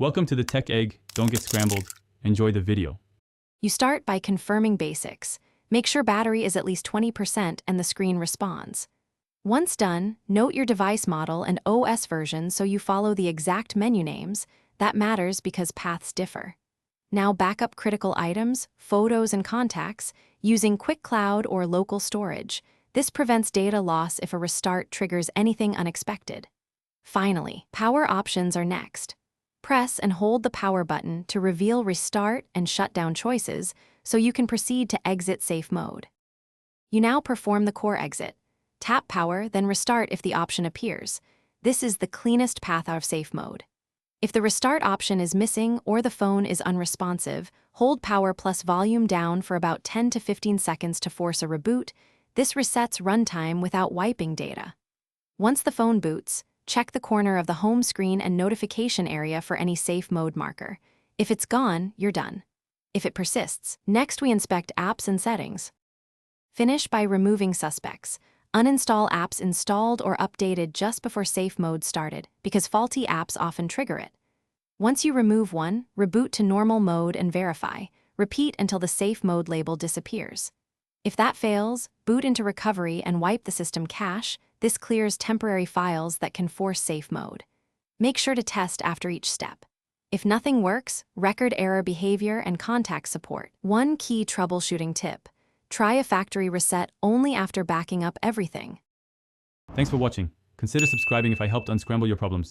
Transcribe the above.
Welcome to the Tech Egg. Don't get scrambled. Enjoy the video. You start by confirming basics. Make sure battery is at least 20% and the screen responds. Once done, note your device model and OS version so you follow the exact menu names. That matters because paths differ. Now back up critical items, photos, and contacts using Quick Cloud or local storage. This prevents data loss if a restart triggers anything unexpected. Finally, power options are next. Press and hold the power button to reveal restart and shutdown choices so you can proceed to exit safe mode. You now perform the core exit. Tap power, then restart if the option appears. This is the cleanest path out of safe mode. If the restart option is missing or the phone is unresponsive, hold power plus volume down for about 10 to 15 seconds to force a reboot. This resets runtime without wiping data. Once the phone boots, check the corner of the home screen and notification area for any safe mode marker. If it's gone, you're done. If it persists, next we inspect apps and settings. Finish by removing suspects. Uninstall apps installed or updated just before safe mode started, because faulty apps often trigger it. Once you remove one, reboot to normal mode and verify. Repeat until the safe mode label disappears. If that fails, boot into recovery and wipe the system cache. This clears temporary files that can force safe mode. Make sure to test after each step. If nothing works, record error behavior and contact support. One key troubleshooting tip: try a factory reset only after backing up everything. Thanks for watching. Consider subscribing if I helped unscramble your problems.